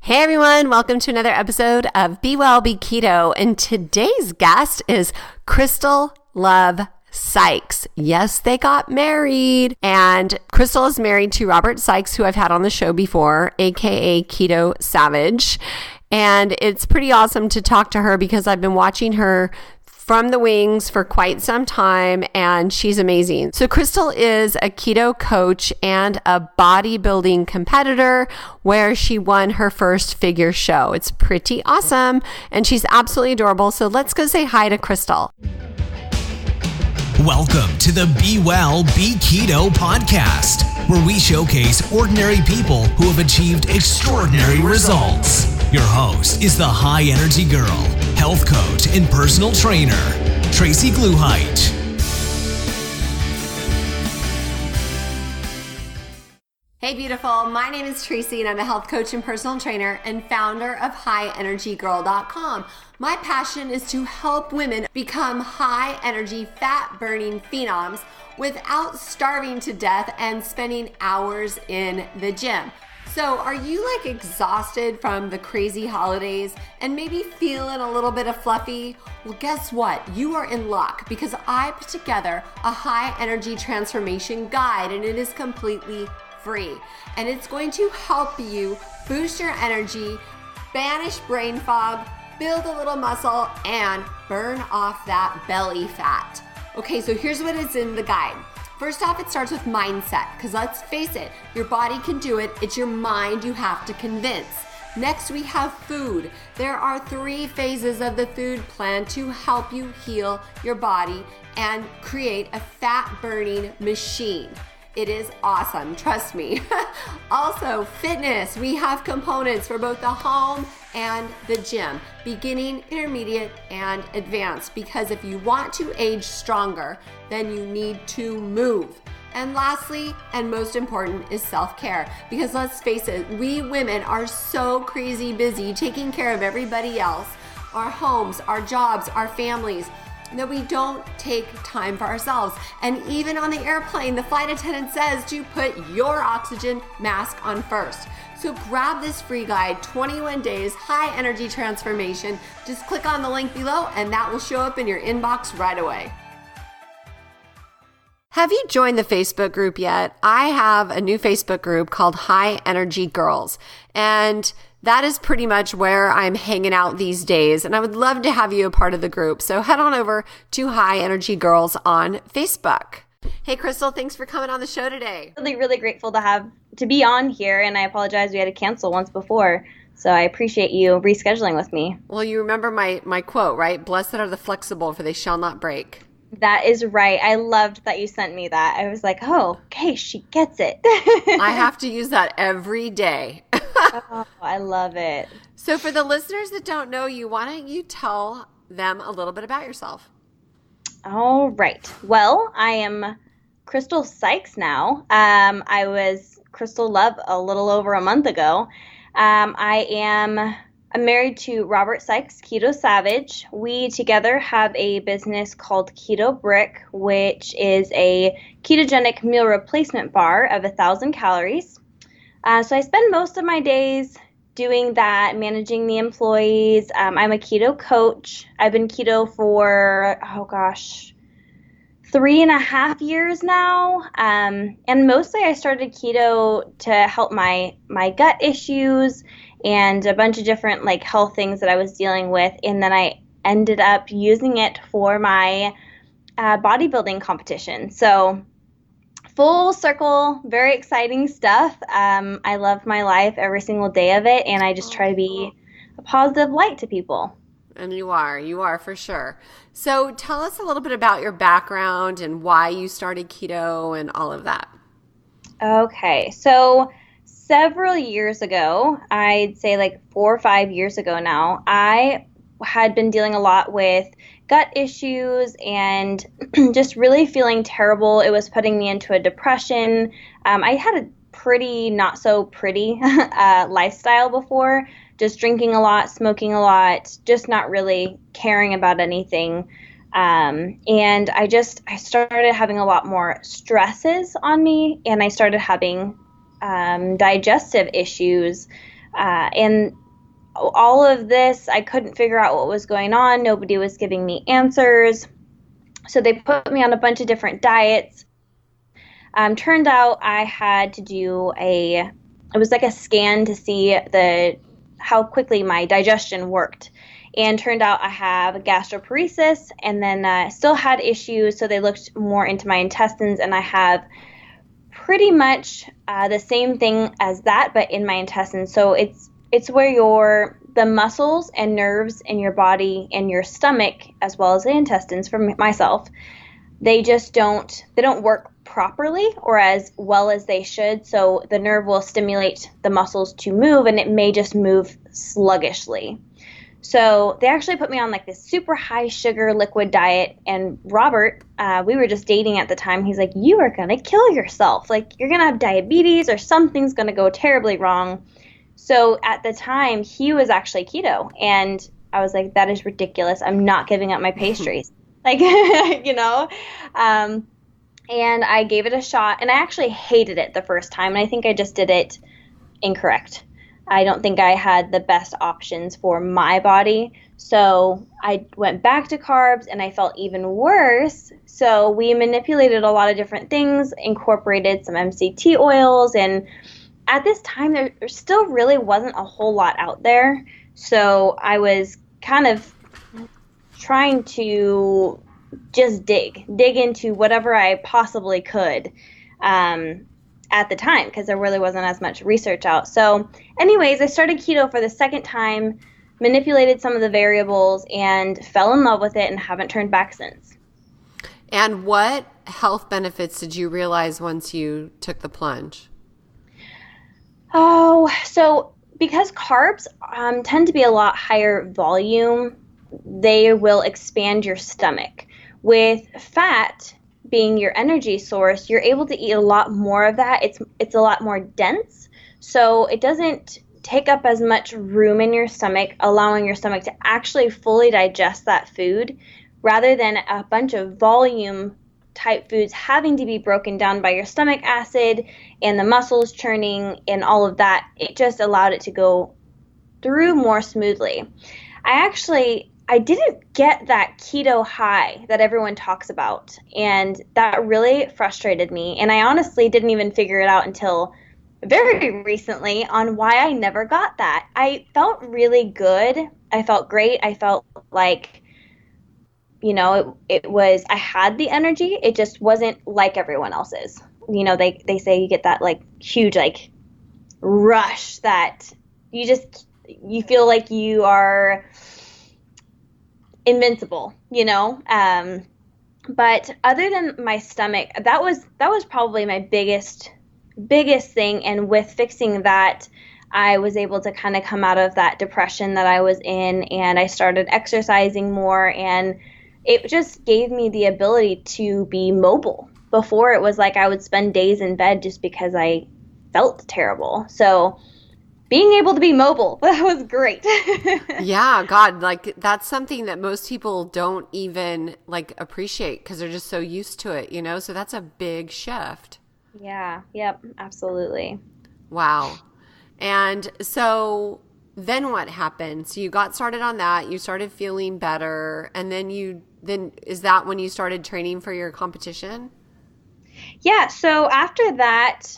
Hey everyone, welcome to another episode of Be Well, Be Keto. And today's guest is Crystal Love Sikes. Yes, they got married. And Crystal is married to Robert Sikes, who I've had on the show before, aka Ketosavage. And it's pretty awesome to talk to her because I've been watching her from the wings for quite some time, and she's amazing. So Crystal is a keto coach and a bodybuilding competitor where she won her first figure show. It's pretty awesome, and she's absolutely adorable. So let's go say hi to Crystal. Welcome to the Be Well, Be Keto podcast, where we showcase ordinary people who have achieved extraordinary results. Your host is the high energy girl, health coach, and personal trainer, Tracy Gluhite. Hey beautiful, my name is Tracy and I'm a health coach and personal trainer and founder of highenergygirl.com. My passion is to help women become high energy, fat burning phenoms without starving to death and spending hours in the gym. So are you exhausted from the crazy holidays and maybe feeling a little bit of fluffy? Well, guess what? You are in luck because I put together a high energy transformation guide and it is completely free. And it's going to help you boost your energy, banish brain fog, build a little muscle, and burn off that belly fat. Okay, so here's what is in the guide. First off, it starts with mindset, because let's face it, your body can do it. It's your mind you have to convince. Next, we have food. There are 3 phases of the food plan to help you heal your body and create a fat-burning machine. It is awesome, trust me. Also, fitness. We have components for both the home and the gym, beginning, intermediate, and advanced, because if you want to age stronger, then you need to move. And lastly, and most important, is self-care, because let's face it, we women are so crazy busy taking care of everybody else, our homes, our jobs, our families, that we don't take time for ourselves. And even on the airplane, the flight attendant says to put your oxygen mask on first. So grab this free guide, 21 days, high energy transformation. Just click on the link below and that will show up in your inbox right away. Have you joined the Facebook group yet? I have a new Facebook group called High Energy Girls, and that is pretty much where I'm hanging out these days, and I would love to have you a part of the group. So head on over to High Energy Girls on Facebook. Hey, Crystal, thanks for coming on the show today. Really grateful to be on here, and I apologize we had to cancel once before. So I appreciate you rescheduling with me. Well, you remember my quote, right? Blessed are the flexible, for they shall not break. That is right. I loved that you sent me that. I was like, oh, okay, she gets it. I have to use that every day. Oh, I love it. So for the listeners that don't know you, why don't you tell them a little bit about yourself? All right. Well, I am Crystal Sikes now. I was Crystal Love a little over a month ago. I'm married to Robert Sikes, Ketosavage. We together have a business called Keto Brick, which is a ketogenic meal replacement bar of 1,000 calories. So I spend most of my days doing that, managing the employees. I'm a keto coach. I've been keto for, 3.5 years now. And mostly I started keto to help my gut issues and a bunch of different health things that I was dealing with. And then I ended up using it for my bodybuilding competition. So full circle, very exciting stuff. I love my life, every single day of it. And I just try to be a positive light to people. And you are for sure. So tell us a little bit about your background and why you started keto and all of that. Okay, so several years ago, I'd say 4 or 5 years ago now, I had been dealing a lot with gut issues and just really feeling terrible. It was putting me into a depression. I had a pretty not so pretty lifestyle before, just drinking a lot, smoking a lot, just not really caring about anything. And I started having a lot more stresses on me, and I started having digestive issues, And all of this, I couldn't figure out what was going on. Nobody was giving me answers. So they put me on a bunch of different diets. Turned out I had to do it was like a scan to see how quickly my digestion worked. And turned out I have gastroparesis, and then still had issues. So they looked more into my intestines, and I have pretty much the same thing as that, but in my intestines. So it's where the muscles and nerves in your body and your stomach, as well as the intestines for myself, they don't work properly or as well as they should. So the nerve will stimulate the muscles to move, and it may just move sluggishly. So they actually put me on like this super high sugar liquid diet. And Robert, we were just dating at the time. He's like, you are going to kill yourself. Like, you're going to have diabetes or something's going to go terribly wrong. So at the time, he was actually keto. And I was like, that is ridiculous. I'm not giving up my pastries. Like, and I gave it a shot. And I actually hated it the first time. And I think I just did it incorrect. I don't think I had the best options for my body. So I went back to carbs, and I felt even worse. So we manipulated a lot of different things, incorporated some MCT oils. And at this time, there still really wasn't a whole lot out there. So I was kind of trying to just dig into whatever I possibly could. At the time, because there really wasn't as much research out. So anyways, I started keto for the second time, manipulated some of the variables, and fell in love with it and haven't turned back since. And what health benefits did you realize once you took the plunge? Oh, so because carbs tend to be a lot higher volume, they will expand your stomach. With fat being your energy source, you're able to eat a lot more of that. It's a lot more dense, so it doesn't take up as much room in your stomach, allowing your stomach to actually fully digest that food, rather than a bunch of volume type foods having to be broken down by your stomach acid and the muscles churning and all of that. It just allowed it to go through more smoothly. I didn't get that keto high that everyone talks about, and that really frustrated me. And I honestly didn't even figure it out until very recently on why I never got that. I felt really good. I felt great. I felt like, I had the energy. It just wasn't like everyone else's. They say you get that like huge like rush that you feel like you are invincible, but other than my stomach, that was probably my biggest thing. And with fixing that, I was able to kind of come out of that depression that I was in, and I started exercising more, and it just gave me the ability to be mobile. Before, it was like I would spend days in bed just because I felt terrible. So being able to be mobile, that was great. Yeah, God, like that's something that most people don't even like appreciate because they're just so used to it, So that's a big shift. Yeah, yep, absolutely. Wow. And so then what happened? So you got started on that, you started feeling better, and then is that when you started training for your competition? Yeah, so after that,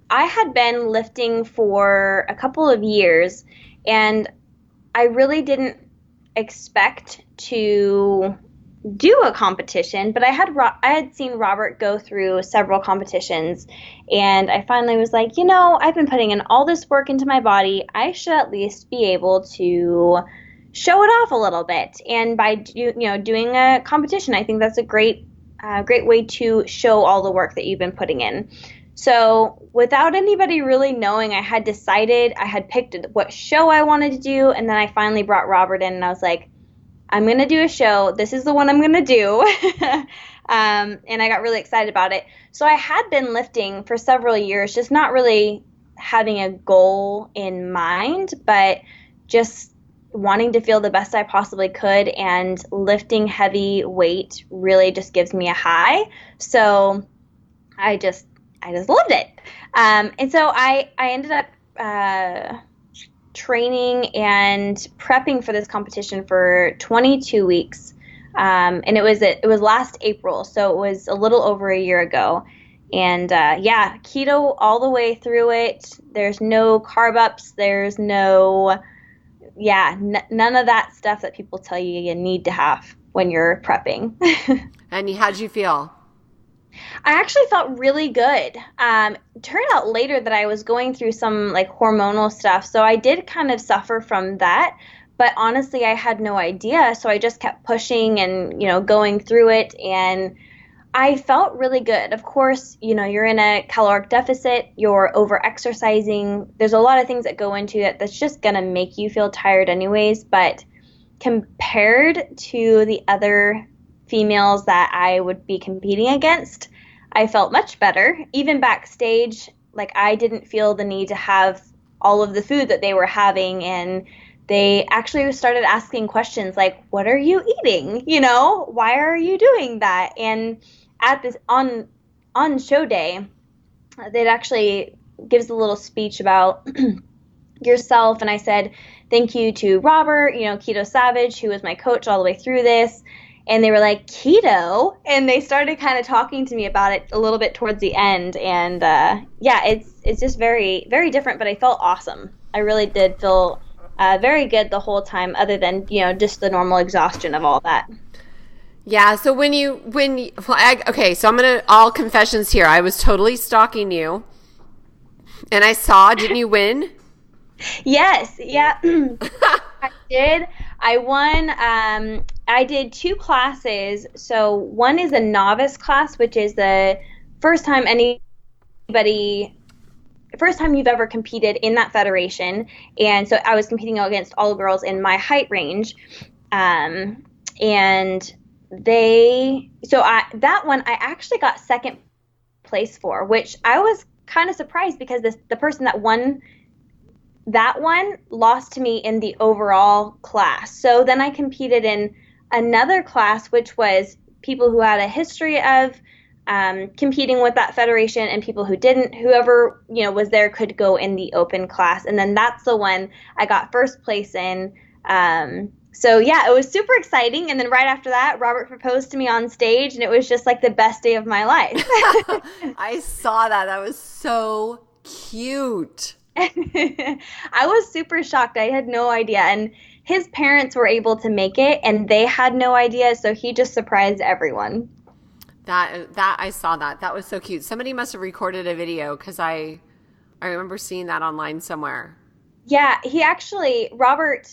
I had been lifting for a couple of years, and I really didn't expect to do a competition, but I had seen Robert go through several competitions, and I finally was like, I've been putting in all this work into my body. I should at least be able to show it off a little bit. And by doing a competition, I think that's a great way to show all the work that you've been putting in. So without anybody really knowing, I had decided, I had picked what show I wanted to do, and then I finally brought Robert in, and I was like, I'm going to do a show. This is the one I'm going to do. And I got really excited about it. So I had been lifting for several years, just not really having a goal in mind, but just wanting to feel the best I possibly could, and lifting heavy weight really just gives me a high. So I just loved it. And so I ended up training and prepping for this competition for 22 weeks. And it was last April, so it was a little over a year ago. And keto all the way through it. There's no carb ups. There's none of that stuff that people tell you need to have when you're prepping. And how'd you feel? I actually felt really good. Turned out later that I was going through some like hormonal stuff, so I did kind of suffer from that. But honestly, I had no idea, so I just kept pushing and going through it, and I felt really good. Of course, you're in a caloric deficit, you're over exercising. There's a lot of things that go into it that's just gonna make you feel tired anyways. But compared to the other females that I would be competing against, I felt much better. Even backstage, like I didn't feel the need to have all of the food that they were having, and they actually started asking questions like, what are you eating? Why are you doing that? And at this on show day, they'd actually gives a little speech about yourself. And I said, thank you to Robert, Ketosavage, who was my coach all the way through this. And they were like, keto? And they started kind of talking to me about it a little bit towards the end. And it's just very, very different, but I felt awesome. I really did feel very good the whole time, other than, just the normal exhaustion of all that. Yeah. So so I'm going to, all confessions here. I was totally stalking you, and I saw, didn't you win? Yes. Yeah. I did. I won. I did 2 classes. So one is a novice class, which is the first time you've ever competed in that federation. And so I was competing against all girls in my height range. That one I actually got second place for, which I was kind of surprised because the person that won that one lost to me in the overall class. So then I competed in another class, which was people who had a history of competing with that federation and people who didn't. Whoever was there could go in the open class, and then that's the one I got first place in. So yeah, it was super exciting. And then right after that, Robert proposed to me on stage, and it was just like the best day of my life. I saw that. That was so cute. I was super shocked. I had no idea. And his parents were able to make it, and they had no idea. So he just surprised everyone. That I saw that. That was so cute. Somebody must have recorded a video, because I remember seeing that online somewhere. Yeah, he actually, Robert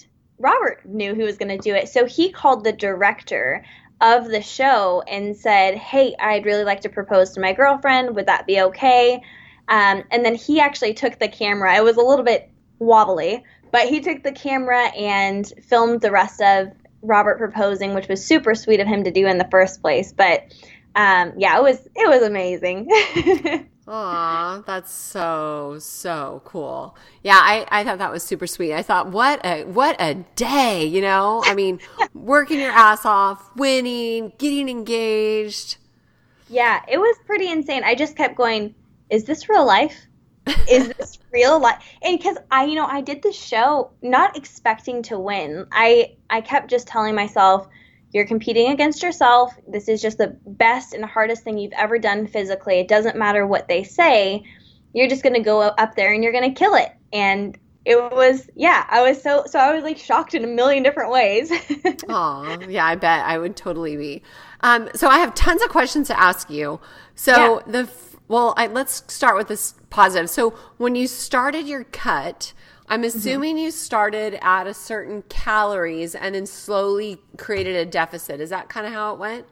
knew who was going to do it. So he called the director of the show and said, hey, I'd really like to propose to my girlfriend. Would that be okay? And then he actually took the camera. It was a little bit wobbly, but he took the camera and filmed the rest of Robert proposing, which was super sweet of him to do in the first place. But it was amazing. Aw, that's so cool. Yeah, I thought that was super sweet. I thought, what a day, I mean, working your ass off, winning, getting engaged. Yeah, it was pretty insane. I just kept going, is this real life? Is this real life? And because I did the show not expecting to win. I kept just telling myself, you're competing against yourself. This is just the best and hardest thing you've ever done physically. It doesn't matter what they say. You're just going to go up there and you're going to kill it. And it was, I was so I was like shocked in a million different ways. Aw, yeah, I bet I would totally be. So I have tons of questions to ask you. So let's start with this positive. So when you started your cut, I'm assuming you started at a certain calories and then slowly created a deficit. Is that kind of how it went?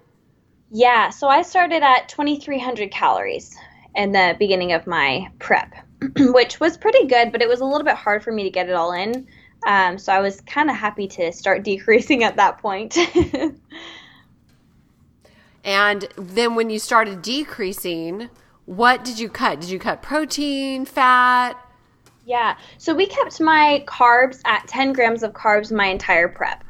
Yeah. So I started at 2,300 calories in the beginning of my prep, which was pretty good, but it was a little bit hard for me to get it all in. So I was kind of happy to start decreasing at that point. And then when you started decreasing, what did you cut? Did you cut protein, fat? Yeah. So we kept my carbs at 10 grams of carbs my entire prep.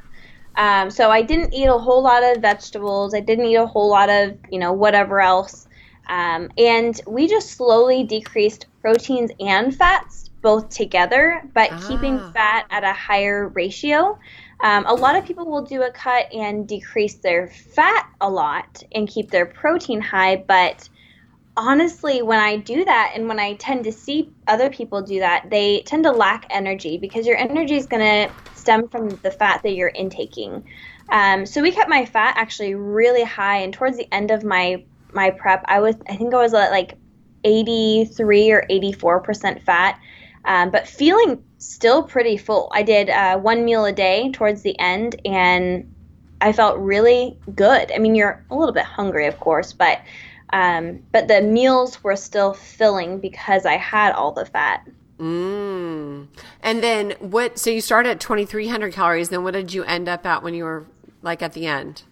So I didn't eat a whole lot of vegetables. I didn't eat a whole lot of, whatever else. And we just slowly decreased proteins and fats. both together, but keeping Ah. fat at a higher ratio. A lot of people will do a cut and decrease their fat a lot and keep their protein high, but honestly, when I do that and when I tend to see other people do that, they tend to lack energy because your energy is going to stem from the fat that you're intaking. So we kept my fat actually really high, and towards the end of my prep, I think I was at like 83 or 84% fat, but feeling still pretty full. I did one meal a day towards the end, and I felt really good. I mean, you're a little bit hungry, of course, but the meals were still filling because I had all the fat. And then so you started at 2,300 calories. Then what did you end up at when you were like at the end?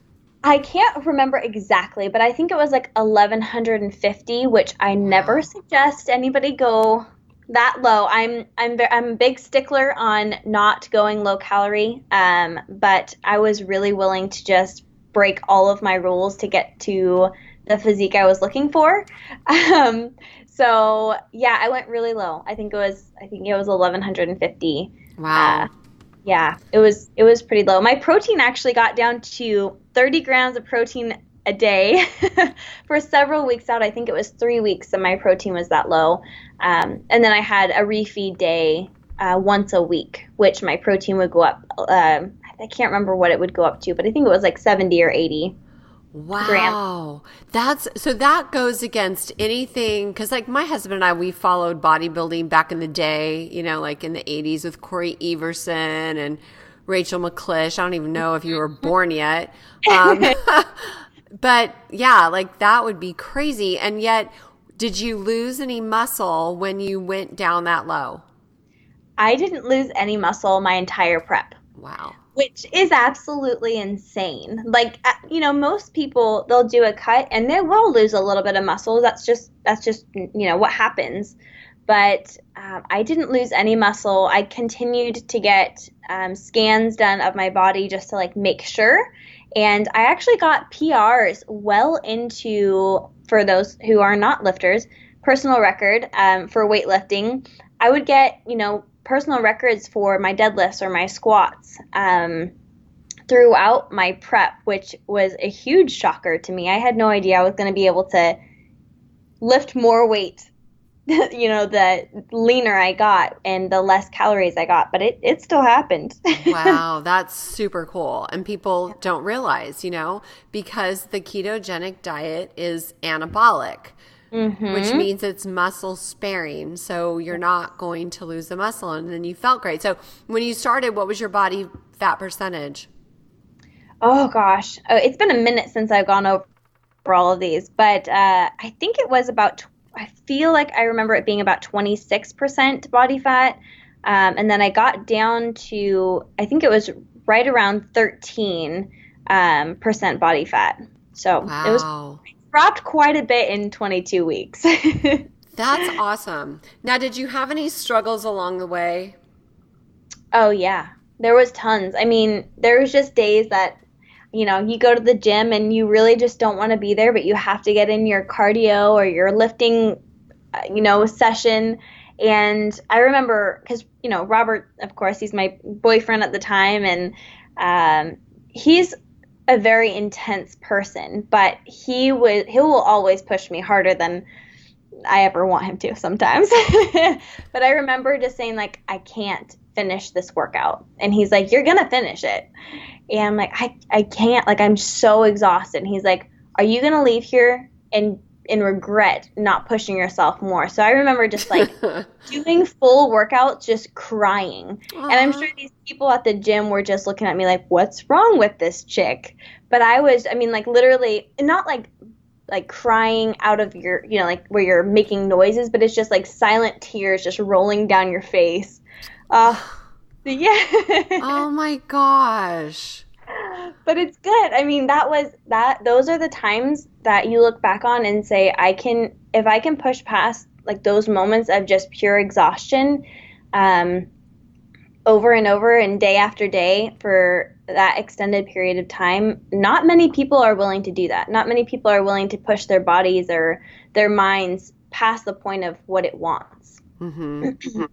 I can't remember exactly, but I think it was like 1,150, which I never suggest anybody go that low. I'm a big stickler on not going low calorie, but I was really willing to just break all of my rules to get to the physique I was looking for. So yeah, I went really low. I think it was 1,150. Wow. Yeah, it was pretty low. My protein actually got down to 30 grams of protein a day for several weeks out. I think it was 3 weeks that my protein was that low. And then I had a refeed day once a week, which my protein would go up. I can't remember what it would go up to, but I think it was like 70 or 80. Wow. That goes against anything. Cause like my husband and I, we followed bodybuilding back in the day, like in the 80s with Corey Everson and Rachel McClish. I don't even know if you were born yet. But yeah, like that would be crazy. And yet, did you lose any muscle when you went down that low? I didn't lose any muscle my entire prep. Wow. Which is absolutely insane. Like, most people, they'll do a cut and they will lose a little bit of muscle. That's just what happens. But I didn't lose any muscle. I continued to get scans done of my body just to like make sure. And I actually got PRs well into, for those who are not lifters, personal record for weightlifting. I would get, personal records for my deadlifts or my squats throughout my prep, which was a huge shocker to me. I had no idea I was going to be able to lift more weight, the leaner I got and the less calories I got, but it still happened. Wow, that's super cool. And people don't realize, because the ketogenic diet is anabolic. Mm-hmm. Which means it's muscle sparing. So you're not going to lose the muscle. And then you felt great. So when you started, what was your body fat percentage? Oh, gosh. It's been a minute since I've gone over all of these. But I think it was I feel like I remember it being about 26% body fat. And then I got down to, I think it was right around 13% body fat. So wow. It was dropped quite a bit in 22 weeks. That's awesome. Now, did you have any struggles along the way? Oh, yeah. There was tons. I mean, there was just days that, you go to the gym and you really just don't want to be there, but you have to get in your cardio or your lifting, session. And I remember, because, Robert, of course, he's my boyfriend at the time, and he's a very intense person, but he will always push me harder than I ever want him to sometimes. But I remember just saying like, I can't finish this workout. And he's like, you're going to finish it. And I'm like, I can't, like, I'm so exhausted. And he's like, are you going to leave here and regret not pushing yourself more? So I remember just like doing full workouts, just crying. Aww. And I'm sure these people at the gym were just looking at me like, what's wrong with this chick? But like literally not like crying out of your, like where you're making noises, but it's just like silent tears just rolling down your face. Yeah. Oh my gosh. But it's good. I mean, those are the times that you look back on and say, if I can push past like those moments of just pure exhaustion, over and over and day after day for that extended period of time, not many people are willing to do that. Not many people are willing to push their bodies or their minds past the point of what it wants. Mm-hmm.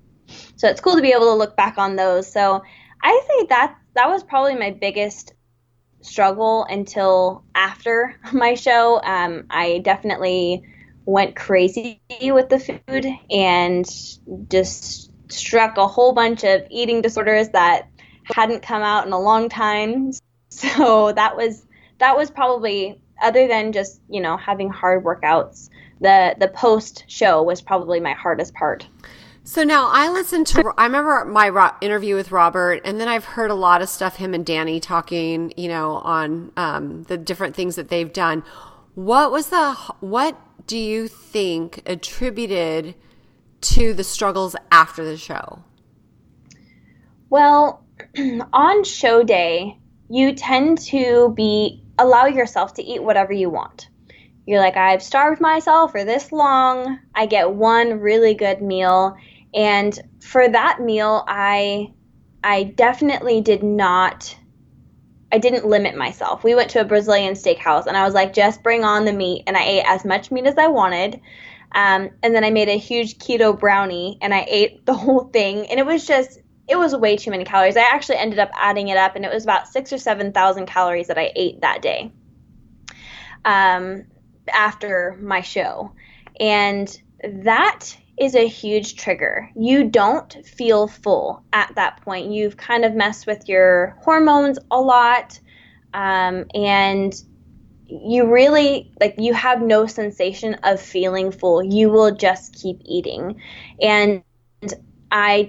So it's cool to be able to look back on those. So I think that was probably my biggest struggle until after my show. I definitely went crazy with the food and just struck a whole bunch of eating disorders that hadn't come out in a long time. So that was probably, other than just, having hard workouts, the post show was probably my hardest part. So now I remember my interview with Robert, and then I've heard a lot of stuff, him and Danny talking, on the different things that they've done. What do you think attributed to the struggles after the show? Well, on show day, you tend to allow yourself to eat whatever you want. You're like, I've starved myself for this long. I get one really good meal. And for that meal, I definitely didn't limit myself. We went to a Brazilian steakhouse, and I was like, just bring on the meat. And I ate as much meat as I wanted. And then I made a huge keto brownie, and I ate the whole thing. And it was way too many calories. I actually ended up adding it up, and it was about 6,000 or 7,000 calories that I ate that day after my show. And that is a huge trigger. You don't feel full at that point. You've kind of messed with your hormones a lot, and you really, you have no sensation of feeling full. You will just keep eating. And I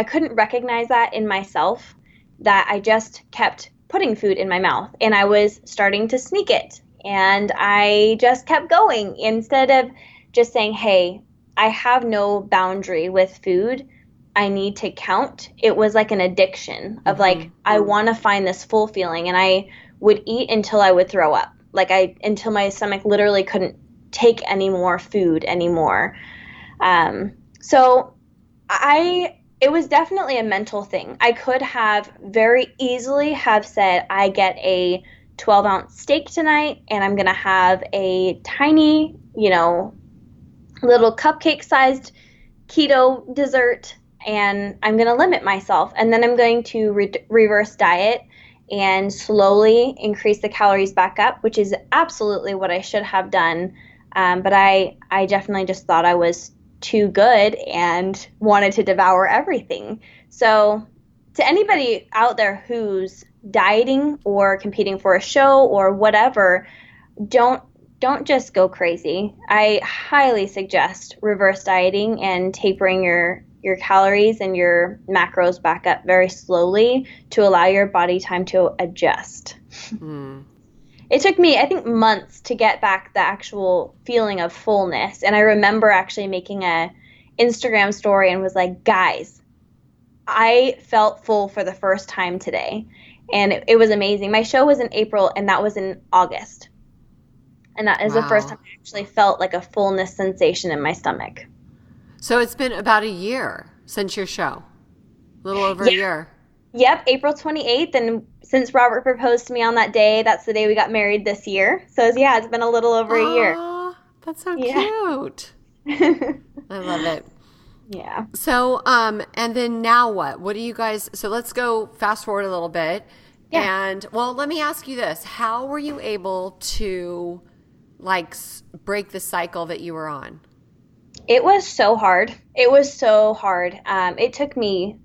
couldn't recognize that in myself, that I just kept putting food in my mouth, and I was starting to sneak it, and I just kept going instead of just saying, hey, I have no boundary with food. I need to count. It was like an addiction of I want to find this full feeling, and I would eat until I would throw up, until my stomach literally couldn't take any more food anymore. So it was definitely a mental thing. I could have very easily have said, I get a 12-ounce steak tonight, and I'm going to have a tiny, little cupcake-sized keto dessert, and I'm going to limit myself. And then I'm going to reverse diet and slowly increase the calories back up, which is absolutely what I should have done. But I definitely just thought I was too good and wanted to devour everything. So to anybody out there who's dieting or competing for a show or whatever, don't just go crazy. I highly suggest reverse dieting and tapering your calories and your macros back up very slowly to allow your body time to adjust. It took me, I think, months to get back the actual feeling of fullness. And I remember actually making a Instagram story and was like, guys, I felt full for the first time today. And it was amazing. My show was in April, and that was in August. And that is the first time I actually felt like a fullness sensation in my stomach. So it's been about a year since your show. A little over a year. Yep, April 28th. And since Robert proposed to me on that day, that's the day we got married this year. So it's been a little over a year. That's so cute. I love it. Yeah. So, and then now what? What do you guys, so let's go fast forward a little bit. Yeah. And, well, let me ask you this. How were you able to, break the cycle that you were on? It was so hard. It took me,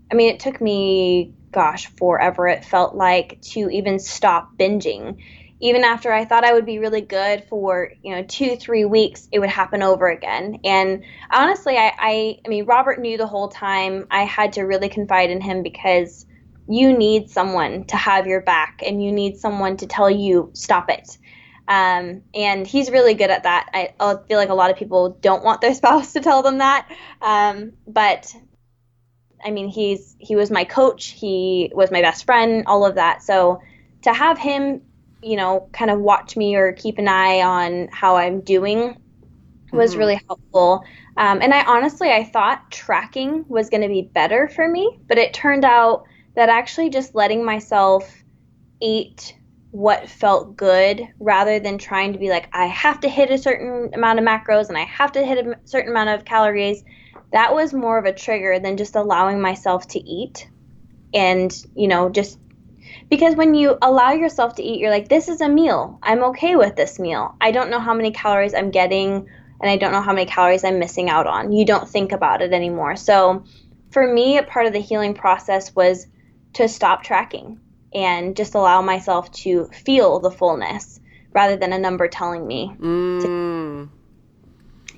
forever, it felt like, to even stop binging. Even after I thought I would be really good for, 2-3 weeks, it would happen over again. And honestly, I mean, Robert knew the whole time. I had to really confide in him, because you need someone to have your back, and you need someone to tell you, stop it. And he's really good at that. I feel like a lot of people don't want their spouse to tell them that. But I mean, he was my coach. He was my best friend, all of that. So to have him, kind of watch me or keep an eye on how I'm doing was really helpful. And I thought tracking was going to be better for me, but it turned out that actually just letting myself eat what felt good, rather than trying to be like, I have to hit a certain amount of macros and I have to hit a certain amount of calories, that was more of a trigger than just allowing myself to eat. And, just because when you allow yourself to eat, you're like, this is a meal. I'm okay with this meal. I don't know how many calories I'm getting, and I don't know how many calories I'm missing out on. You don't think about it anymore. So for me, a part of the healing process was to stop tracking and just allow myself to feel the fullness rather than a number telling me.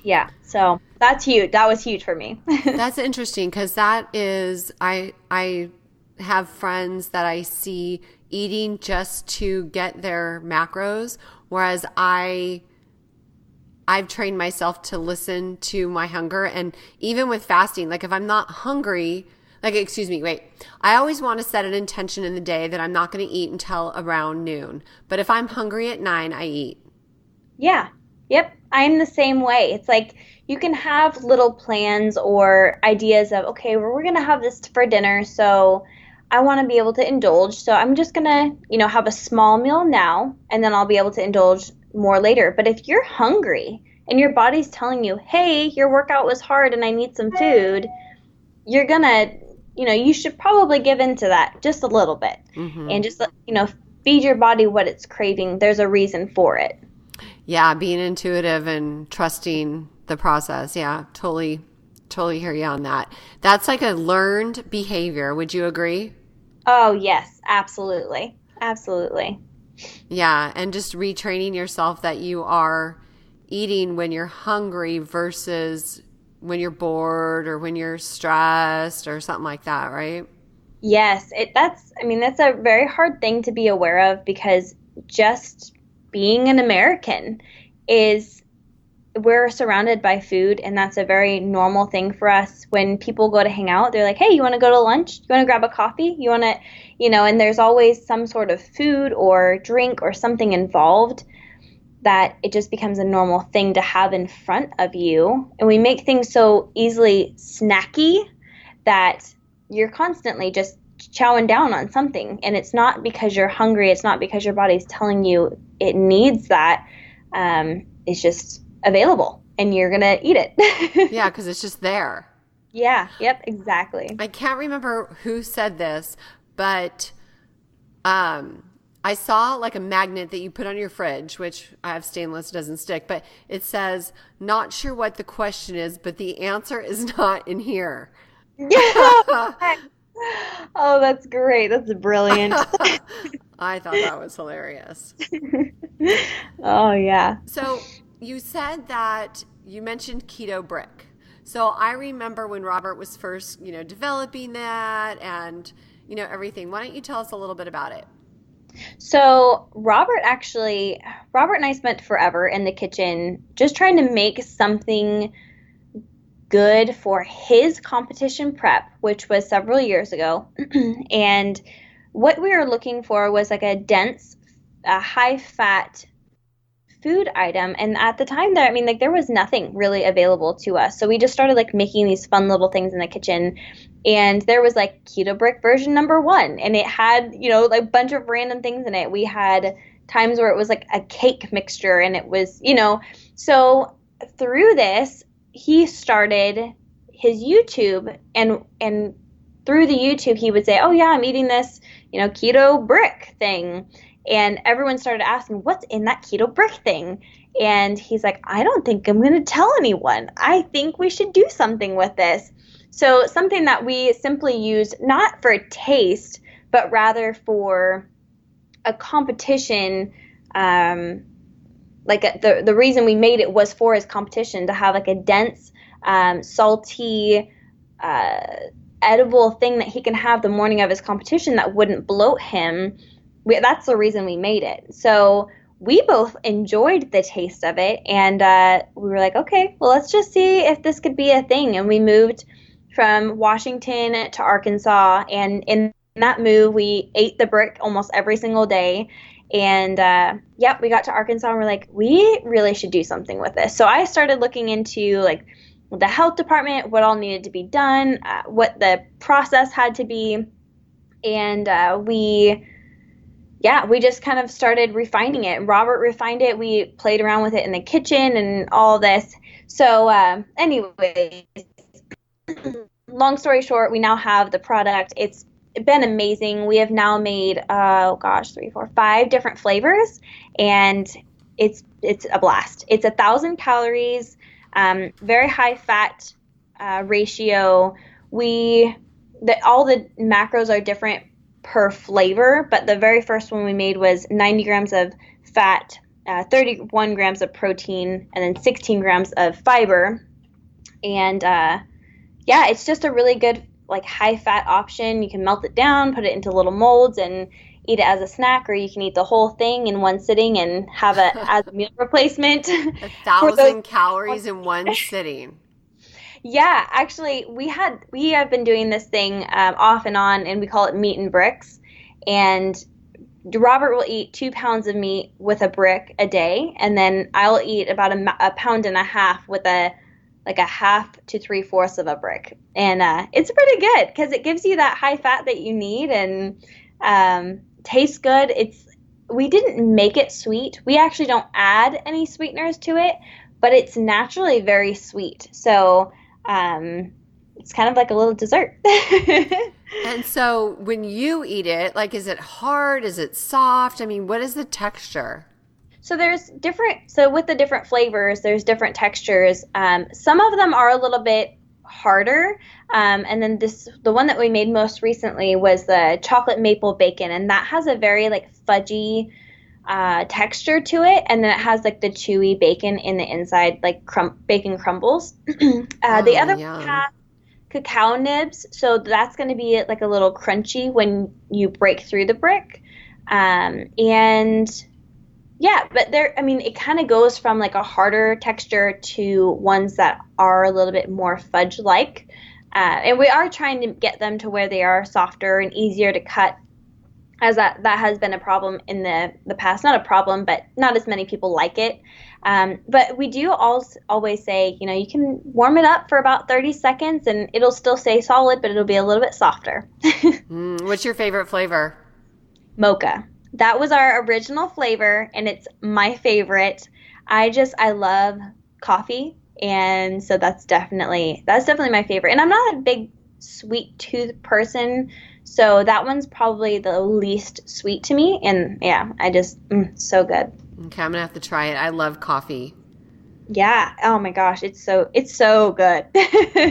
Yeah, so that's huge. That was huge for me. That's interesting, because that is, I have friends that I see eating just to get their macros, whereas I've trained myself to listen to my hunger. And even with fasting, like if I'm not hungry, I always want to set an intention in the day that I'm not going to eat until around noon. But if I'm hungry at 9, I eat. Yeah. Yep. I'm the same way. It's like you can have little plans or ideas of, okay, well, we're going to have this for dinner. So I want to be able to indulge. So I'm just going to, have a small meal now, and then I'll be able to indulge more later. But if you're hungry and your body's telling you, hey, your workout was hard and I need some food, you're going to, you should probably give into that just a little bit. And just, feed your body what it's craving. There's a reason for it. Yeah, being intuitive and trusting the process. Yeah, totally hear you on that. That's like a learned behavior. Would you agree? Oh, yes, absolutely. Absolutely. Yeah, and just retraining yourself that you are eating when you're hungry versus when you're bored or when you're stressed or something like that, right? Yes, that's a very hard thing to be aware of, because just being an American we're surrounded by food, and that's a very normal thing for us. When people go to hang out, they're like, hey, you want to go to lunch? You want to grab a coffee? You want to, and there's always some sort of food or drink or something involved, that it just becomes a normal thing to have in front of you. And we make things so easily snacky that you're constantly just chowing down on something. And it's not because you're hungry. It's not because your body's telling you it needs that. It's just available, and you're going to eat it. Yeah, because it's just there. Yeah. Yep. Exactly. I can't remember who said this, but I saw like a magnet that you put on your fridge, which I have stainless, doesn't stick, but it says, not sure what the question is, but the answer is not in here. Oh, that's great. That's brilliant. I thought that was hilarious. Oh, yeah. So you said that you mentioned Keto Brick. So I remember when Robert was first, developing that and, everything. Why don't you tell us a little bit about it? So Robert and I spent forever in the kitchen just trying to make something good for his competition prep, which was several years ago. And what we were looking for was like a dense, high-fat food item. And at the time there was nothing really available to us. So we just started like making these fun little things in the kitchen. And there was like Keto Brick version #1. And it had, like a bunch of random things in it. We had times where it was like a cake mixture, and it was, so through this, he started his YouTube, and through the YouTube, he would say, oh yeah, I'm eating this, Keto Brick thing. And everyone started asking, what's in that Keto Brick thing? And he's like, I don't think I'm going to tell anyone. I think we should do something with this. So something that we simply used not for taste, but rather for a competition. The reason we made it was for his competition, to have like a dense, salty, edible thing that he can have the morning of his competition that wouldn't bloat him. That's the reason we made it. So we both enjoyed the taste of it, and we were like, okay, well, let's just see if this could be a thing. And we moved from Washington to Arkansas, and in that move, we ate the brick almost every single day. And we got to Arkansas, and we're like, we really should do something with this. So I started looking into like the health department, what all needed to be done, what the process had to be, and we just kind of started refining it. Robert refined it. We played around with it in the kitchen and all this. So anyways, long story short, we now have the product. It's been amazing. We have now made, oh gosh, 3, 4, 5 different flavors, and it's a blast. It's 1,000 calories, very high fat ratio. All the macros are different per flavor, but the very first one we made was 90 grams of fat, 31 grams of protein, and then 16 grams of fiber. And yeah, it's just a really good like high fat option. You can melt it down, put it into little molds, and eat it as a snack, or you can eat the whole thing in one sitting and have it as a meal replacement. 1,000 calories in one sitting. Yeah, actually, we have been doing this thing off and on, and we call it meat and bricks. And Robert will eat 2 pounds of meat with a brick a day, and then I'll eat about a pound and a half with a half to 3/4 of a brick. And it's pretty good because it gives you that high fat that you need, and tastes good. We didn't make it sweet. We actually don't add any sweeteners to it, but it's naturally very sweet. So it's kind of like a little dessert. And so when you eat it, like, is it hard? Is it soft? I mean, what is the texture? So with the different flavors, there's different textures. Some of them are a little bit harder. And then the one that we made most recently was the chocolate maple bacon, and that has a very like fudgy texture to it, and then it has like the chewy bacon in the inside, like bacon crumbles. The other one has cacao nibs, so that's going to be like a little crunchy when you break through the brick. And yeah, but it kind of goes from like a harder texture to ones that are a little bit more fudge-like. And we are trying to get them to where they are softer and easier to cut, as that has been a problem in the past. Not a problem, but not as many people like it. But we do always say, you can warm it up for about 30 seconds and it'll still stay solid, but it'll be a little bit softer. What's your favorite flavor? Mocha. That was our original flavor, and it's my favorite. I love coffee, and so that's definitely my favorite. And I'm not a big sweet tooth person, so that one's probably the least sweet to me. And yeah, so good. Okay, I'm gonna have to try it. I love coffee. Yeah. Oh my gosh, it's so good.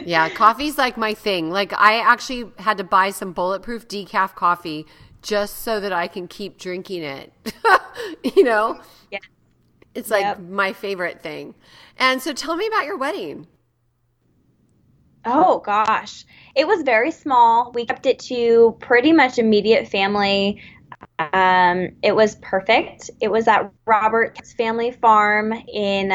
Yeah, coffee's like my thing. Like, I actually had to buy some bulletproof decaf coffee just so that I can keep drinking it. Yeah. It's like my favorite thing. And so tell me about your wedding. Oh gosh. It was very small. We kept it to pretty much immediate family. It was perfect. It was at Robert's family farm in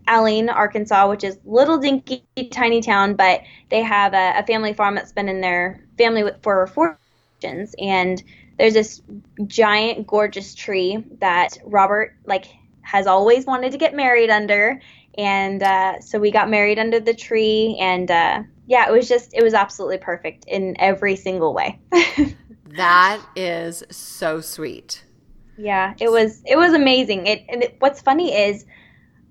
Aleen, Arkansas, which is little dinky tiny town, but they have a family farm that's been in their family for 4 generations. And there's this giant, gorgeous tree that Robert has always wanted to get married under, and so we got married under the tree. And it was absolutely perfect in every single way. That is so sweet. Yeah, it was amazing. What's funny is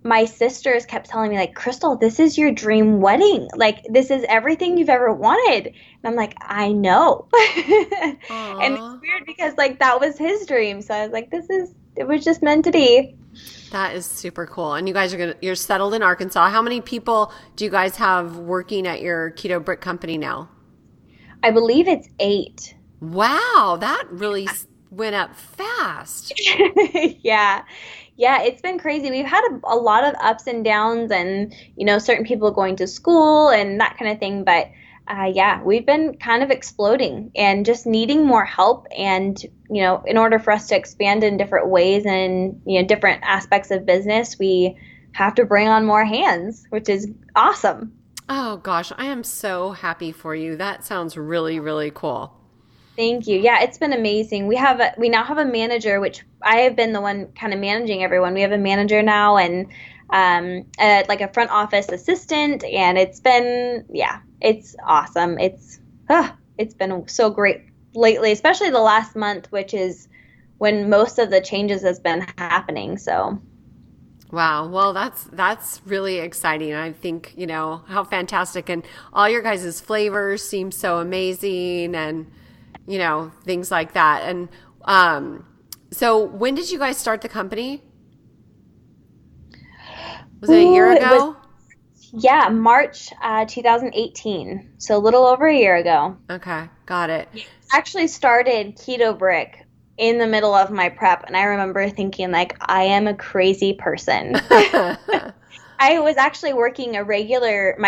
my sisters kept telling me, like, Crystal, this is your dream wedding. Like, this is everything you've ever wanted. And I'm like, I know. And it's weird because, like, that was his dream. So I was like, it was just meant to be. That is super cool. And you guys you're settled in Arkansas. How many people do you guys have working at your Keto Brick company now? I believe it's 8. Wow, that really went up fast. Yeah. Yeah, it's been crazy. We've had a lot of ups and downs, and, certain people going to school and that kind of thing. But we've been kind of exploding and just needing more help. And, in order for us to expand in different ways and, different aspects of business, we have to bring on more hands, which is awesome. Oh, gosh, I am so happy for you. That sounds really, really cool. Thank you. Yeah, it's been amazing. We now have a manager, which I have been the one kind of managing everyone. We have a manager now, and a front office assistant, and it's awesome. It's been so great lately, especially the last month, which is when most of the changes has been happening. So Wow. Well, that's really exciting. I think, how fantastic, and all your guys' flavors seem so amazing, and, things like that. And so when did you guys start the company? Was it a year ago? Yeah, March 2018. So a little over a year ago. Okay. Got it. Actually started Keto Brick in the middle of my prep, and I remember thinking, like, I am a crazy person. I was actually working my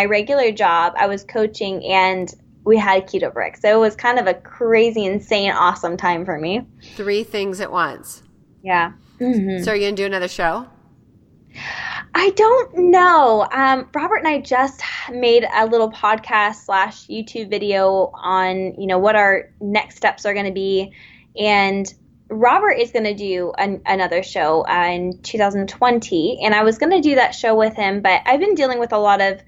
regular job. I was coaching, and we had Keto Brick. So it was kind of a crazy, insane, awesome time for me. 3 things at once. Yeah. Mm-hmm. So are you going to do another show? I don't know. Robert and I just made a little podcast / YouTube video on, what our next steps are going to be. And Robert is going to do another show in 2020. And I was going to do that show with him, but I've been dealing with a lot of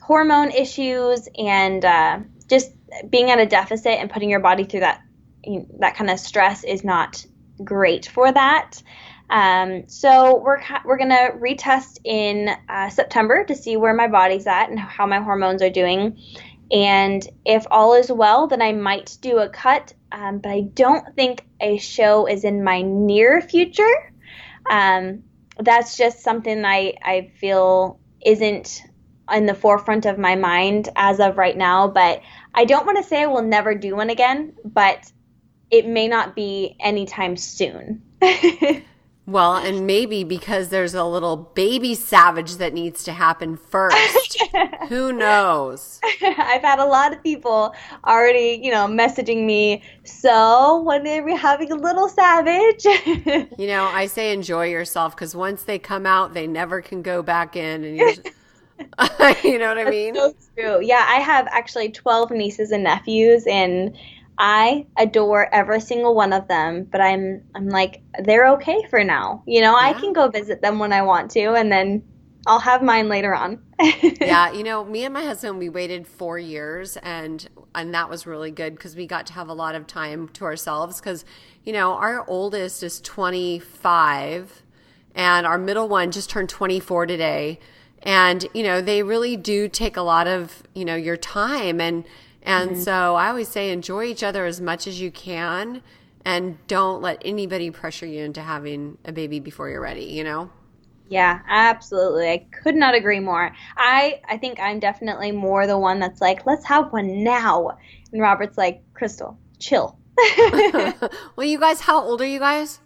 hormone issues and just being at a deficit and putting your body through that kind of stress is not great for that. So we're going to retest in September to see where my body's at and how my hormones are doing. And if all is well, then I might do a cut. But I don't think a show is in my near future. That's just something I feel isn't in the forefront of my mind as of right now. But I don't want to say I will never do one again, but it may not be anytime soon. Well, and maybe because there's a little baby savage that needs to happen first. Who knows? I've had a lot of people already, messaging me. So when are we having a little savage? I say enjoy yourself, because once they come out, they never can go back in. And you know what I mean? That's so true. Yeah, I have actually 12 nieces and nephews, and I adore every single one of them, but I'm like, they're okay for now. Yeah. I can go visit them when I want to, and then I'll have mine later on. Yeah. Me and my husband, we waited 4 years, and that was really good because we got to have a lot of time to ourselves because, our oldest is 25 and our middle one just turned 24 today. And, they really do take a lot of, your time. And so I always say enjoy each other as much as you can, and don't let anybody pressure you into having a baby before you're ready, Yeah, absolutely. I could not agree more. I think I'm definitely more the one that's like, let's have one now. And Robert's like, Crystal, chill. Well, you guys, how old are you guys?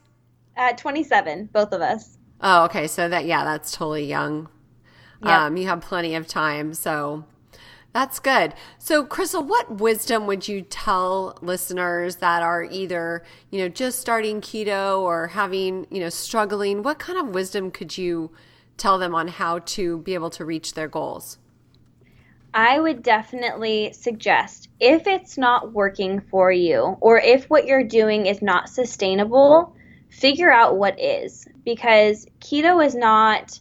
27, both of us. Oh, okay. So that's totally young. Yep. You have plenty of time. So that's good. So, Crystal, what wisdom would you tell listeners that are either, just starting keto or having, struggling? What kind of wisdom could you tell them on how to be able to reach their goals? I would definitely suggest, if it's not working for you, or if what you're doing is not sustainable, figure out what is. Because keto is not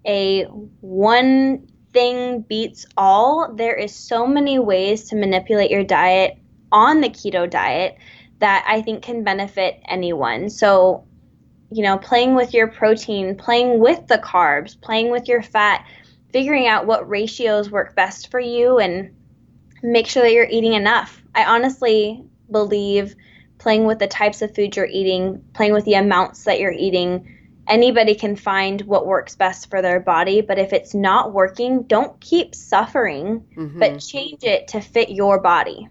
a one thing beats all. There is so many ways to manipulate your diet on the keto diet that I think can benefit anyone. So, playing with your protein, playing with the carbs, playing with your fat, figuring out what ratios work best for you, and make sure that you're eating enough. I honestly believe playing with the types of food you're eating, playing with the amounts that you're eating, anybody can find what works best for their body. But if it's not working, don't keep suffering, but change it to fit your body.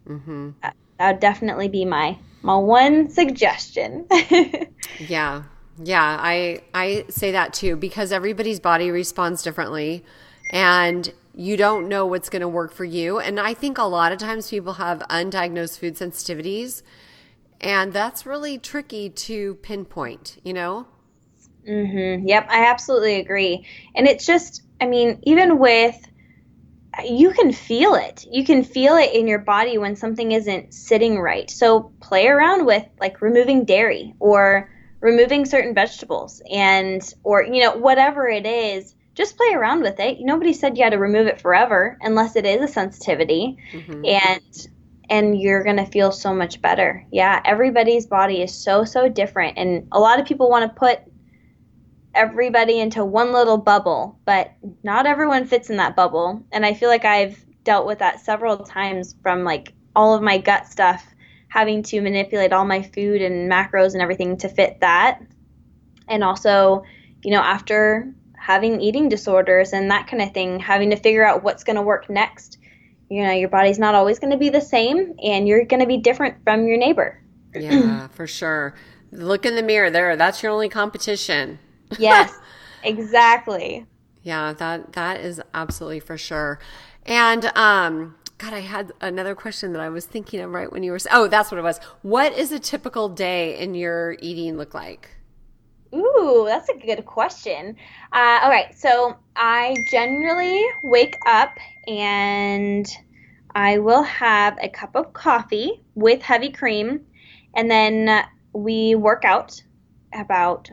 Mm-hmm. That would definitely be my one suggestion. Yeah. Yeah, I say that too, because everybody's body responds differently, and you don't know what's going to work for you. And I think a lot of times people have undiagnosed food sensitivities, and that's really tricky to pinpoint, Mm-hmm. Yep, I absolutely agree. And it's just, even with, you can feel it. You can feel it in your body when something isn't sitting right. So play around with like removing dairy or removing certain vegetables or whatever it is. Just play around with it. Nobody said you had to remove it forever unless it is a sensitivity. And you're going to feel so much better. Yeah, everybody's body is so different. And a lot of people want to put everybody into one little bubble, but not everyone fits in that bubble. And I feel like I've dealt with that several times from like all of my gut stuff, having to manipulate all my food and macros and everything to fit that. And also, after having eating disorders and that kind of thing, having to figure out what's going to work next. Your body's not always going to be the same, and you're going to be different from your neighbor. Yeah, for sure. Look in the mirror there. That's your only competition. Yes, exactly. Yeah, that is absolutely for sure. And God, I had another question that I was thinking of right when you were. Oh, that's what it was. What is a typical day in your eating look like? Ooh, that's a good question. All right, so I generally wake up and I will have a cup of coffee with heavy cream, and then we work out about,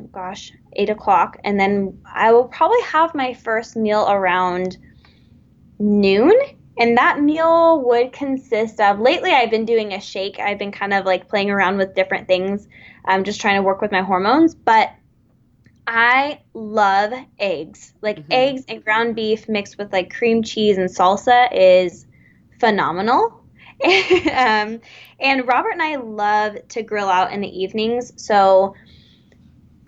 8 o'clock, and then I will probably have my first meal around noon. And that meal would consist of, lately I've been doing a shake. I've been kind of like playing around with different things. I'm just trying to work with my hormones, but I love eggs. Like eggs and ground beef mixed with like cream cheese and salsa is phenomenal. And Robert and I love to grill out in the evenings. So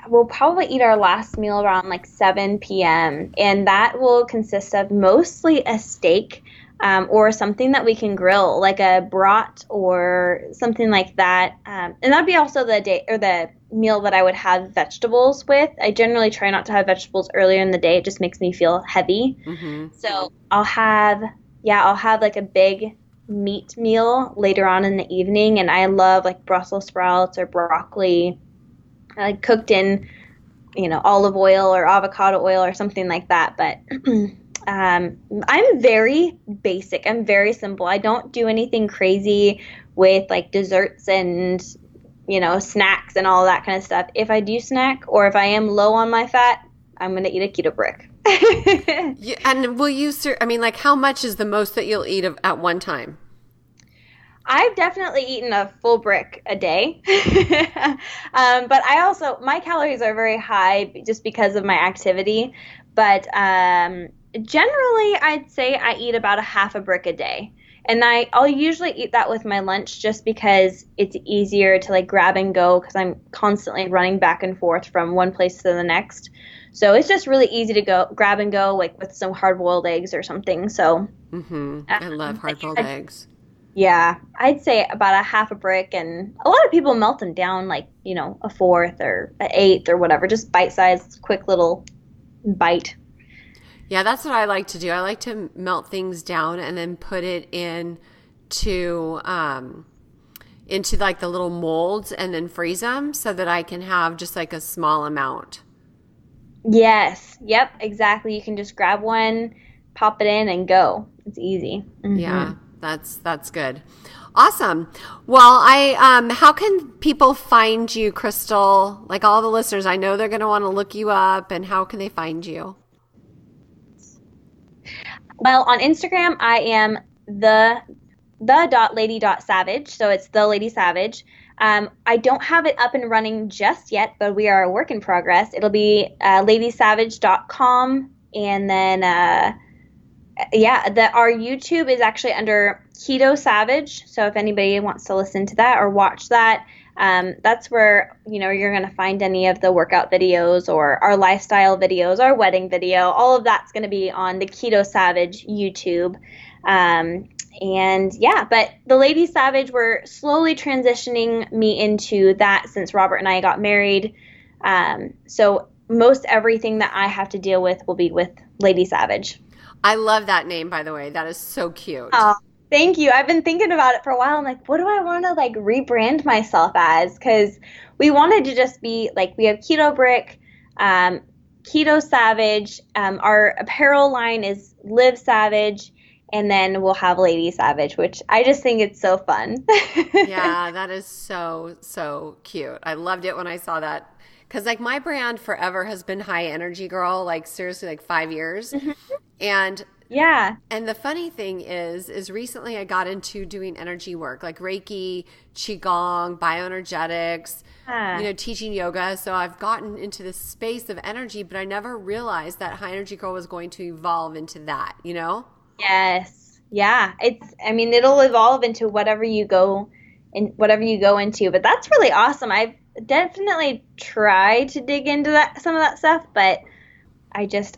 we'll probably eat our last meal around like 7 p.m. And that will consist of mostly a steak or something that we can grill, like a brat or something like that. And that'd be also the day or the meal that I would have vegetables with. I generally try not to have vegetables earlier in the day. It just makes me feel heavy. So I'll have like a big meat meal later on in the evening. And I love like Brussels sprouts or broccoli, like cooked in, olive oil or avocado oil or something like that. But I'm very basic. I'm very simple. I don't do anything crazy with like desserts and snacks and all that kind of stuff. If I do snack or if I am low on my fat, I'm going to eat a Keto Brick. And will you, like how much is the most that you'll eat at one time? I've definitely eaten a full brick a day. But my calories are very high just because of my activity. But generally, I'd say I eat about a half a brick a day. And I'll usually eat that with my lunch just because it's easier to like grab and go because I'm constantly running back and forth from one place to the next. So it's just really easy to go grab and go like with some hard-boiled eggs or something. So I love hard-boiled eggs. Yeah, I'd say about a half a brick, and a lot of people melt them down like, a fourth or an eighth or whatever, just bite-sized, quick little bite. Yeah, that's what I like to do. I like to melt things down and then put it into like the little molds and then freeze them so that I can have just like a small amount. Yes. Yep, exactly. You can just grab one, pop it in, and go. It's easy. Yeah, that's good. Awesome. Well, how can people find you, Crystal? Like all the listeners, I know they're going to want to look you up, and how can they find you? Well, on Instagram, I am the.lady.savage. So it's the Lady Savage. I don't have it up and running just yet, but we are a work in progress. It'll be ladysavage.com. And then, our YouTube is actually under Ketosavage. So if anybody wants to listen to that or watch that, that's where, you're going to find any of the workout videos or our lifestyle videos, our wedding video. All of that's going to be on the Ketosavage YouTube. But the Lady Savage, we're slowly transitioning me into that since Robert and I got married. So most everything that I have to deal with will be with Lady Savage. I love that name, by the way. That is so cute. Oh, thank you. I've been thinking about it for a while. I'm like, what do I want to like rebrand myself as? Because we wanted to just be like, we have Keto Brick, Ketosavage. Our apparel line is Live Savage. And then we'll have Lady Savage, which I just think it's so fun. Yeah, that is so, so cute. I loved it when I saw that. Because, like, my brand forever has been High Energy Girl, like, seriously, like 5 years. And Yeah. And the funny thing is recently I got into doing energy work like Reiki, Qigong, bioenergetics, teaching yoga. So I've gotten into this space of energy, but I never realized that High Energy Girl was going to evolve into that, Yes. Yeah. It'll evolve into whatever you go into, but that's really awesome. I've definitely tried to dig into some of that stuff, but that's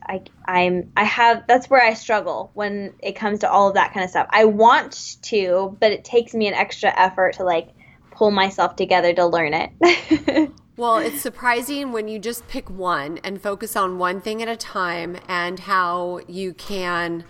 where I struggle when it comes to all of that kind of stuff. I want to, but it takes me an extra effort to like pull myself together to learn it. Well, it's surprising when you just pick one and focus on one thing at a time, and how you can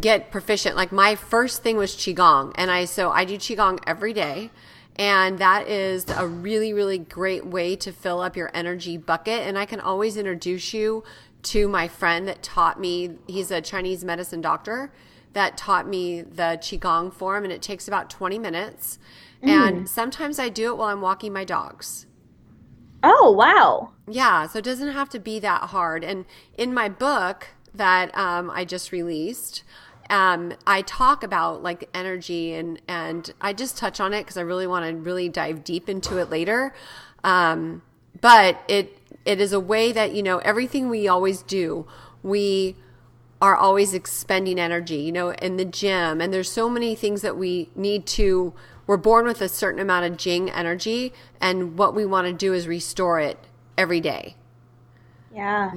get proficient. Like my first thing was Qigong, and I do Qigong every day. And that is a really, really great way to fill up your energy bucket. And I can always introduce you to my friend that taught me. He's a Chinese medicine doctor that taught me the Qigong form, and it takes about 20 minutes. And sometimes I do it while I'm walking my dogs. Oh, wow. Yeah, so it doesn't have to be that hard. And in my book that I just released, I talk about like energy, and I just touch on it because I really want to really dive deep into it later. But it is a way that, everything we always do, we are always expending energy, in the gym. And there's so many things that we're born with a certain amount of Jing energy, and what we want to do is restore it every day. Yeah.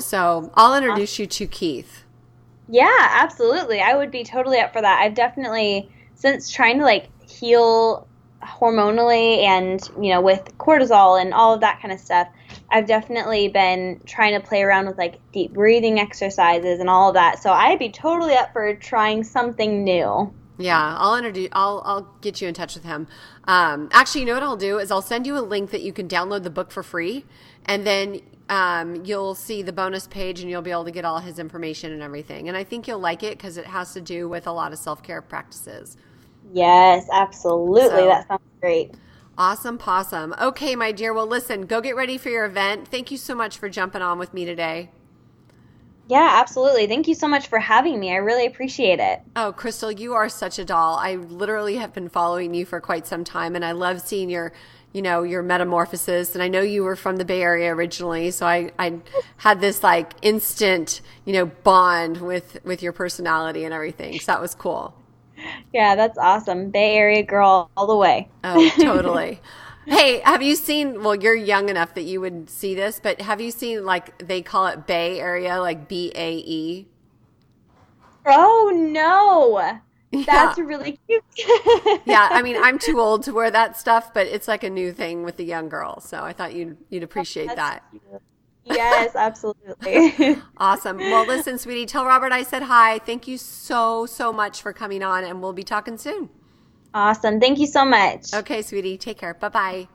So I'll introduce you to Keith. Yeah, absolutely. I would be totally up for that. I've definitely, since trying to like heal hormonally and, with cortisol and all of that kind of stuff, I've definitely been trying to play around with like deep breathing exercises and all of that. So I'd be totally up for trying something new. Yeah, I'll get you in touch with him. Actually, what I'll do is I'll send you a link that you can download the book for free, and then you'll see the bonus page, and you'll be able to get all his information and everything. And I think you'll like it because it has to do with a lot of self-care practices. Yes, absolutely. That sounds great. Awesome possum. Okay, my dear. Well, listen, go get ready for your event. Thank you so much for jumping on with me today. Yeah, absolutely. Thank you so much for having me. I really appreciate it. Oh, Crystal, you are such a doll. I literally have been following you for quite some time, and I love seeing your metamorphosis. And I know you were from the Bay Area originally, so I had this like instant, bond with your personality and everything. So that was cool. Yeah, that's awesome. Bay Area girl all the way. Oh, totally. Hey, have you seen, well, you're young enough that you would see this, but have you seen, like, they call it Bay Area, like BAE? Oh, no. That's really cute. Yeah, I'm too old to wear that stuff, but it's like a new thing with the young girls, so I thought you'd appreciate that. Cute. Yes, absolutely. Awesome. Well, listen, sweetie, tell Robert I said hi. Thank you so, so much for coming on, and we'll be talking soon. Awesome. Thank you so much. Okay, sweetie. Take care. Bye-bye.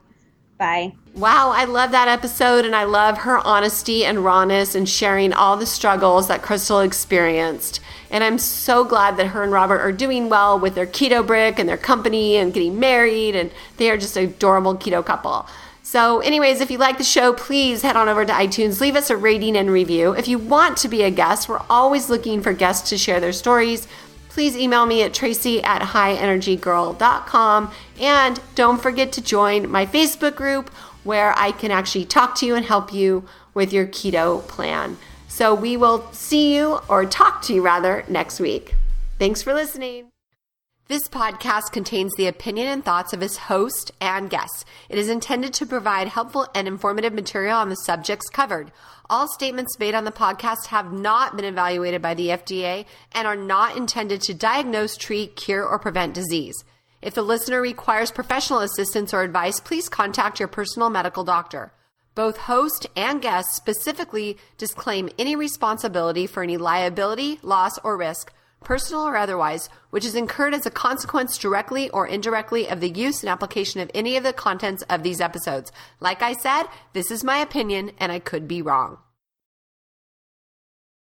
Bye. Wow, I love that episode, and I love her honesty and rawness and sharing all the struggles that Crystal experienced. And I'm so glad that her and Robert are doing well with their Keto Brick and their company and getting married, and they are just an adorable keto couple. So anyways, if you like the show, please head on over to iTunes, leave us a rating and review. If you want to be a guest, we're always looking for guests to share their stories. Please email me at tracy@highenergygirl.com. And don't forget to join my Facebook group where I can actually talk to you and help you with your keto plan. So we will see you, or talk to you rather, next week. Thanks for listening. This podcast contains the opinion and thoughts of its host and guests. It is intended to provide helpful and informative material on the subjects covered. All statements made on the podcast have not been evaluated by the FDA and are not intended to diagnose, treat, cure, or prevent disease. If the listener requires professional assistance or advice, please contact your personal medical doctor. Both host and guest specifically disclaim any responsibility for any liability, loss, or risk, personal or otherwise, which is incurred as a consequence directly or indirectly of the use and application of any of the contents of these episodes. Like I said, this is my opinion, and I could be wrong.